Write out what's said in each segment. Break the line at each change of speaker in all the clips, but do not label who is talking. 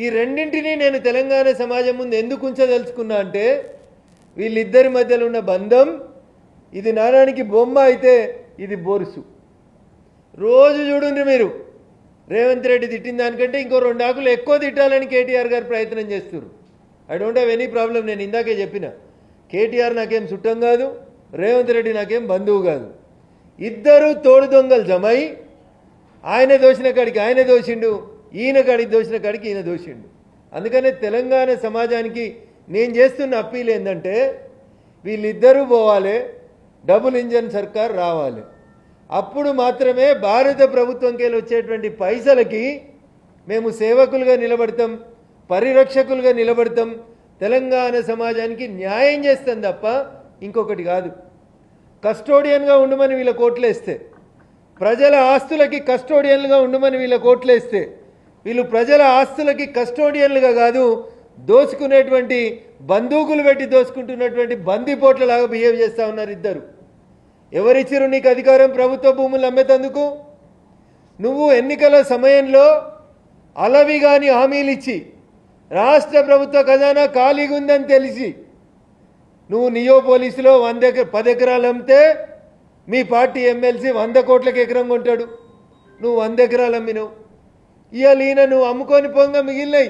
ఈ రెండింటిని నేను తెలంగాణ సమాజం ముందు ఎందుకు ఉంచదలుచుకున్నా అంటే వీళ్ళిద్దరి మధ్యలో ఉన్న బంధం ఇది నారానికి బొమ్మ అయితే ఇది బోరుసు. రోజు చూడండి మీరు రేవంత్ రెడ్డి తిట్టిన దానికంటే ఇంకో 2 ఆకులు ఎక్కువ తిట్టాలని కేటీఆర్ గారు ప్రయత్నం చేస్తున్నారు. I don't have any problem. నేను ఇందాకే చెప్పిన కేటీఆర్ నాకేం చుట్టం కాదు, రేవంత్ రెడ్డి నాకేం బంధువు కాదు. ఇద్దరు తోడు దొంగలు జమై ఆయన దోషిన కాడికి ఆయన దోషిండు, ఈయన కాడికి దోషిన కాడికి ఈయన దోషిండు. అందుకనే తెలంగాణ సమాజానికి నేను చేస్తున్న అప్పీల్ ఏంటంటే వీళ్ళిద్దరూ పోవాలి, డబుల్ ఇంజన్ సర్కార్ రావాలి. అప్పుడు మాత్రమే భారత ప్రభుత్వంకి వచ్చేటువంటి పైసలకి మేము సేవకులుగా నిలబడతాం, పరిరక్షకులుగా నిలబడతాం, తెలంగాణ సమాజానికి న్యాయం చేస్తాం తప్ప ఇంకొకటి కాదు. కస్టోడియన్గా ఉండమని వీళ్ళ కోట్లేస్తే, ప్రజల ఆస్తులకి కస్టోడియన్లుగా ఉండమని వీళ్ళ కోట్లేస్తే వీళ్ళు ప్రజల ఆస్తులకి కస్టోడియన్లుగా కాదు, దోచుకునేటువంటి బందూకులు పెట్టి దోచుకుంటున్నటువంటి బందిపోట్లలాగా బిహేవ్ చేస్తూ ఉన్నారు ఇద్దరు. ఎవరిచ్చిరు నీకు అధికారం ప్రభుత్వ భూములు అమ్మేతందుకు? నువ్వు ఎన్నికల సమయంలో అలవిగాని హామీలు ఇచ్చి రాష్ట్ర ప్రభుత్వ ఖజానా ఖాళీగా ఉందని తెలిసి నువ్వు నియోపోలిస్లో 10 ఎకరాలు అమ్మితే మీ పార్టీ ఎమ్మెల్సీ 100 కోట్లకి ఎకరం కొంటాడు. నువ్వు 100 ఎకరాలు అమ్మినావు. ఇవాళ ఈయన నువ్వు అమ్ముకొని పోగా మిగిలినాయి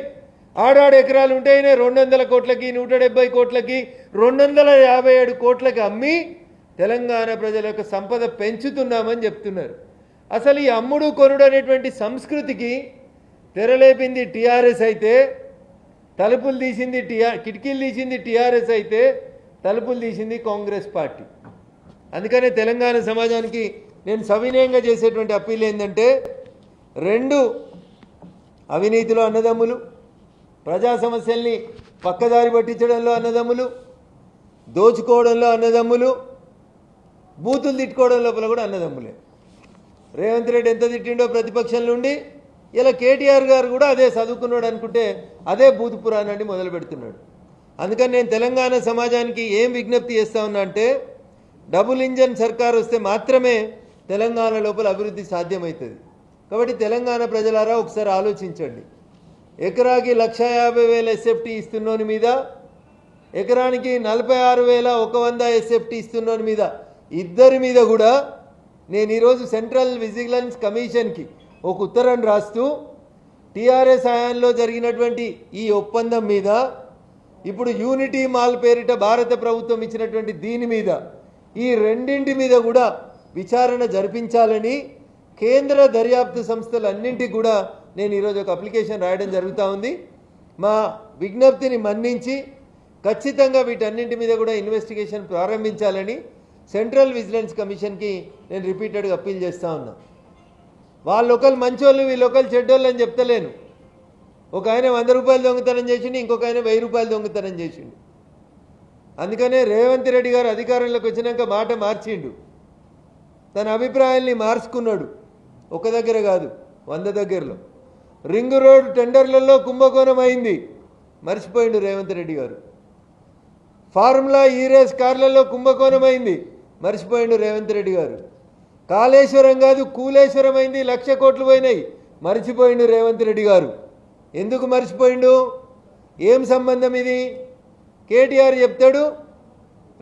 ఆడాడు ఎకరాలు ఉంటాయినే 200 కోట్లకి, 170 కోట్లకి, 257 కోట్లకి అమ్మి తెలంగాణ ప్రజల యొక్క సంపద పెంచుతున్నామని చెప్తున్నారు. అసలు ఈ అమ్ముడు కొనుడు అనేటువంటి సంస్కృతికి తెరలేపింది టీఆర్ఎస్ అయితే, తలుపులు తీసింది కిటికీలు తీసింది టీఆర్ఎస్ అయితే, తలుపులు తీసింది కాంగ్రెస్ పార్టీ. అందుకనే తెలంగాణ సమాజానికి నేను సవినయంగా చేసేటువంటి అప్పీల్ ఏంటంటే, 2 అవినీతిలో అన్నదమ్ములు, ప్రజా సమస్యల్ని పక్కదారి పట్టించడంలో అన్నదమ్ములు, దోచుకోవడంలో అన్నదమ్ములు, బూతులు తిట్టుకోవడం లోపల కూడా అన్నదమ్ములే. రేవంత్ రెడ్డి ఎంత తిట్టిండో ప్రతిపక్షం నుండి ఇలా కేటీఆర్ గారు కూడా అదే చదువుకున్నాడు అనుకుంటే అదే బూతు పురాణాన్ని మొదలు పెడుతున్నాడు. అందుకని నేను తెలంగాణ సమాజానికి ఏం విజ్ఞప్తి చేస్తా ఉన్నా అంటే, డబుల్ ఇంజన్ సర్కార్ వస్తే మాత్రమే తెలంగాణ లోపల అభివృద్ధి సాధ్యమవుతుంది. కాబట్టి తెలంగాణ ప్రజలారా ఒకసారి ఆలోచించండి. ఎకరాకి 1,50,000 ఎస్ఎఫ్టీ ఇస్తున్నోని మీద, ఎకరానికి 46,100 ఎస్ఎఫ్టీ ఇస్తున్నోని మీద, ఇద్దరి మీద కూడా నేను ఈరోజు సెంట్రల్ విజిలెన్స్ కమిషన్కి ఒక ఉత్తరం రాస్తూ టీఆర్ఎస్ హయాంలో జరిగినటువంటి ఈ ఒప్పందం మీద, ఇప్పుడు యూనిటీ మాల్ పేరిట భారత ప్రభుత్వం ఇచ్చినటువంటి దీని మీద, ఈ రెండింటి మీద కూడా విచారణ జరిపించాలని కేంద్ర దర్యాప్తు సంస్థలన్నింటికి కూడా నేను ఈరోజు ఒక అప్లికేషన్ రాయడం జరుగుతూ ఉంది. మా విజ్ఞప్తిని మన్నించి ఖచ్చితంగా వీటన్నింటి మీద కూడా ఇన్వెస్టిగేషన్ ప్రారంభించాలని సెంట్రల్ విజిలెన్స్ కమిషన్కి నేను రిపీటెడ్గా అప్పీల్ చేస్తూ ఉన్నా. వాళ్ళు ఒకరు మంచోళ్ళు, వీళ్ళు ఒకరు చెడ్డోళ్ళు అని చెప్తలేను. ఒక ఆయన 100 రూపాయలు దొంగతనం చేసిండు, ఇంకొక ఆయన 1000 రూపాయలు దొంగతనం చేసిండు. అందుకనే రేవంత్ రెడ్డి గారు అధికారంలోకి వచ్చినాక మాట మార్చిండు, తన అభిప్రాయాల్ని మార్చుకున్నాడు. ఒక దగ్గర కాదు, 100 దగ్గరలో. రింగ్ రోడ్ టెండర్లలో కుంభకోణం అయింది, మర్చిపోయిండు రేవంత్ రెడ్డి గారు. ఫార్ములా ఈరేస్ కార్లలో కుంభకోణం అయింది, మర్చిపోయిండు రేవంత్ రెడ్డి గారు. కాళేశ్వరం కాదు కూలేశ్వరం అయింది, 1,00,000 కోట్లు పోయినాయి, మర్చిపోయిండు రేవంత్ రెడ్డి గారు. ఎందుకు మర్చిపోయిండు? ఏం సంబంధం ఇది? కేటీఆర్ చెప్తాడు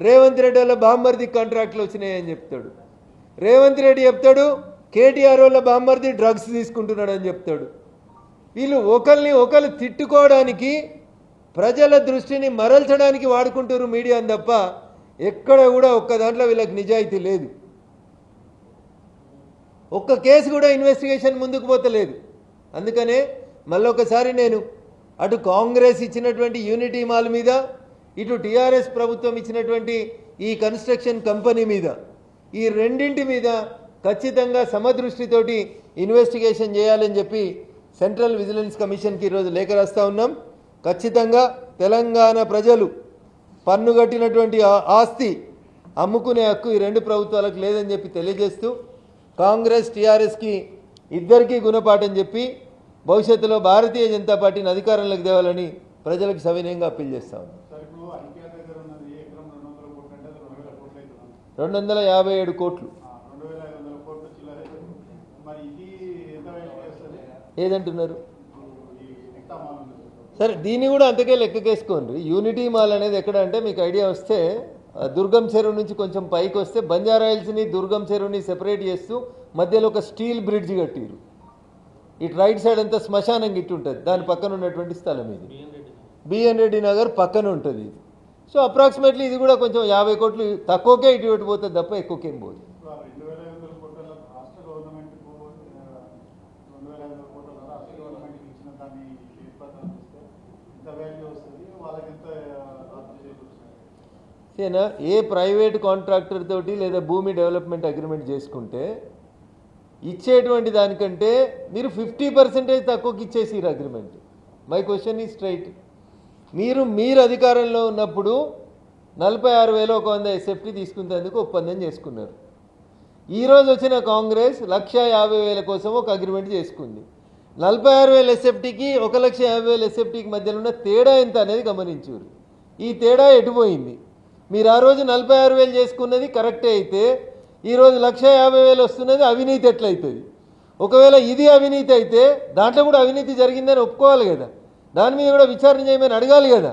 రేవంత్ రెడ్డి వల్ల బామ్మర్ది కాంట్రాక్ట్లు వచ్చినాయని చెప్తాడు. రేవంత్ రెడ్డి చెప్తాడు కేటీఆర్ వల్ల బామ్మర్ది డ్రగ్స్ తీసుకుంటున్నాడు అని చెప్తాడు. వీళ్ళు ఒకరిని ఒకరు తిట్టుకోవడానికి, ప్రజల దృష్టిని మరల్చడానికి వాడుకుంటారు మీడియాని తప్ప ఎక్కడ కూడా ఒక్క దాంట్లో వీళ్ళకి నిజాయితీ లేదు. ఒక్క కేసు కూడా ఇన్వెస్టిగేషన్ ముందుకు పోతలేదు. అందుకనే మళ్ళొకసారి నేను అటు కాంగ్రెస్ ఇచ్చినటువంటి యూనిటీ మాల్ మీద, ఇటు టీఆర్ఎస్ ప్రభుత్వం ఇచ్చినటువంటి ఈ కన్స్ట్రక్షన్ కంపెనీ మీద, ఈ రెండింటి మీద ఖచ్చితంగా సమదృష్టితోటి ఇన్వెస్టిగేషన్ చేయాలని చెప్పి సెంట్రల్ విజిలెన్స్ కమిషన్కి ఈరోజు లేఖ రాస్తా ఉన్నాం. ఖచ్చితంగా తెలంగాణ ప్రజలు పన్ను కట్టినటువంటి ఆస్తి అమ్ముకునే హక్కు ఈ 2 ప్రభుత్వాలకు లేదని చెప్పి తెలియజేస్తూ, కాంగ్రెస్ టీఆర్ఎస్కి ఇద్దరికీ గుణపాఠం చెప్పి భవిష్యత్తులో భారతీయ జనతా పార్టీని అధికారంలోకి తేవాలని ప్రజలకు సవినయంగా అప్పీల్ చేస్తా ఉన్నాం. 257 కోట్లు. ఏదంటున్నారు? సరే దీన్ని కూడా అంతకే లెక్కకేసుకోండి. యూనిటీ మాల్ అనేది ఎక్కడ అంటే మీకు ఐడియా వస్తే దుర్గం చెరువు నుంచి కొంచెం పైకి వస్తే బంజారాయిల్స్ని దుర్గం చెరువుని సెపరేట్ చేస్తూ మధ్యలో ఒక స్టీల్ బ్రిడ్జ్ కట్టిరు. ఇటు రైట్ సైడ్ అంతా శ్మశానం గిట్టు ఉంటుంది, దాని పక్కన ఉన్నటువంటి స్థలం ఇది బిఎన్ రెడ్డి నగర్ పక్కన ఉంటుంది ఇది. సో అప్రాక్సిమేట్లీ ఇది కూడా కొంచెం 50 కోట్లు తక్కువకే ఇటు పోతుంది తప్ప ఎక్కువకేం పోదు. ఏనా ఏ ప్రైవేట్ కాంట్రాక్టర్ తోటి లేదా భూమి డెవలప్మెంట్ అగ్రిమెంట్ చేసుకుంటే ఇచ్చేటువంటి దానికంటే మీరు 50% తక్కువకి ఇచ్చేసిరు అగ్రిమెంట్. మై క్వశ్చన్ ఈ స్ట్రైట్. మీరు అధికారంలో ఉన్నప్పుడు 46,100 ఎస్ఎఫ్టీ తీసుకునేందుకు ఒప్పందం చేసుకున్నారు. ఈరోజు వచ్చిన కాంగ్రెస్ 150,000 కోసం ఒక అగ్రిమెంట్ చేసుకుంది. 46,000 ఎస్ఎఫ్టీకి 150,000 ఎస్ఎఫ్టీకి మధ్యలో ఉన్న తేడా ఎంత అనేది గమనించారు. ఈ తేడా ఎటుపోయింది? మీరు ఆ రోజు 46,000 చేసుకున్నది కరెక్టే అయితే ఈరోజు 150,000 వస్తున్నది అవినీతి ఎట్లయితుంది? ఒకవేళ ఇది అవినీతి అయితే దాంట్లో కూడా అవినీతి జరిగిందని ఒప్పుకోవాలి కదా, దాని మీద కూడా విచారణ చేయమని అడగాలి కదా.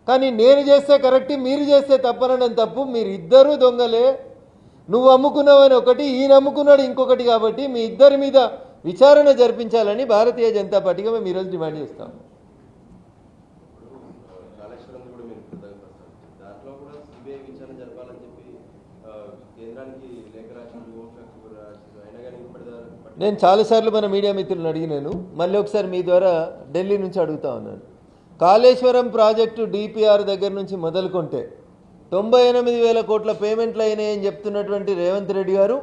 కానీ నేను చేస్తే కరెక్ట్, మీరు చేస్తే తప్పనడం తప్పు. మీరు ఇద్దరు దొంగలే. నువ్వు అమ్ముకున్నావని ఒకటి, ఈయన అమ్ముకున్నాడు ఇంకొకటి. కాబట్టి మీ ఇద్దరి మీద విచారణ జరిపించాలని భారతీయ జనతా పార్టీగా మేము ఈరోజు డిమాండ్ చేస్తాము. నేను చాలాసార్లు మన మీడియా మిత్రులను అడిగినాను, మళ్ళీ ఒకసారి మీ ద్వారా ఢిల్లీ నుంచి అడుగుతా ఉన్నాను. కాళేశ్వరం ప్రాజెక్టు డిపిఆర్ దగ్గర నుంచి మొదలుకుంటే 98,000 కోట్ల పేమెంట్లు అయినాయని చెప్తున్నటువంటి రేవంత్ రెడ్డి గారు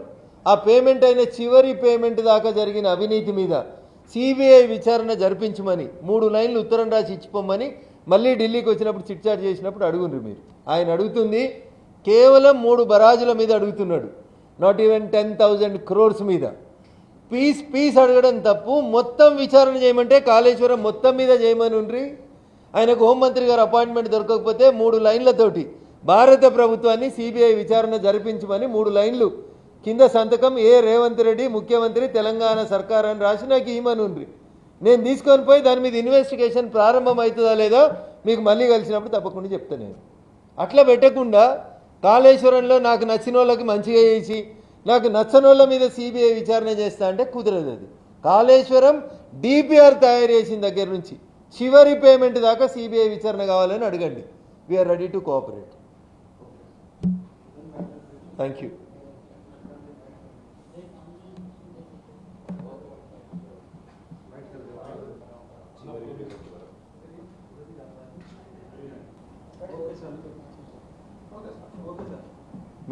ఆ పేమెంట్ అయిన చివరి పేమెంట్ దాకా జరిగిన అవినీతి మీద సిబిఐ విచారణ జరిపించమని 3 లైన్లు ఉత్తరం రాసి ఇచ్చిపోమని మళ్ళీ ఢిల్లీకి వచ్చినప్పుడు చిట్చాట్ చేసినప్పుడు అడుగుండ్రు మీరు. ఆయన అడుగుతుంది కేవలం 3 బరాజుల మీద అడుగుతున్నాడు, నాట్ ఈవెన్ 10,000 crores మీద. పీస్ అడగడం తప్పు. మొత్తం విచారణ చేయమంటే కాళేశ్వరం మొత్తం మీద చేయమని ఉండ్రి. ఆయనకు హోంమంత్రి గారు అపాయింట్మెంట్ దొరకకపోతే 3 లైన్లతోటి భారత ప్రభుత్వాన్ని సిబిఐ విచారణ జరిపించమని 3 లైన్లు కింద సంతకం రేవంత్ రెడ్డి ముఖ్యమంత్రి తెలంగాణ సర్కార్ అని రాసి నాకు ఇవ్వమని ఉండ్రి. నేను తీసుకొని పోయి దాని మీద ఇన్వెస్టిగేషన్ ప్రారంభం అవుతుందా లేదా మీకు మళ్ళీ కలిసినప్పుడు తప్పకుండా చెప్తాను. నేను అట్లా పెట్టకుండా కాళేశ్వరంలో నాకు నచ్చిన వాళ్ళకి మంచిగా చేసి నాకు నచ్చనోళ్ళ మీద సిబిఐ విచారణ చేస్తా అంటే కుదరదు. అది కాళేశ్వరం డిపిఆర్ తయారు చేసిన దగ్గర నుంచి చివరి పేమెంట్ దాకా సిబిఐ విచారణ కావాలని అడగండి. We're ready to cooperate. Thank you.
Okay, sir.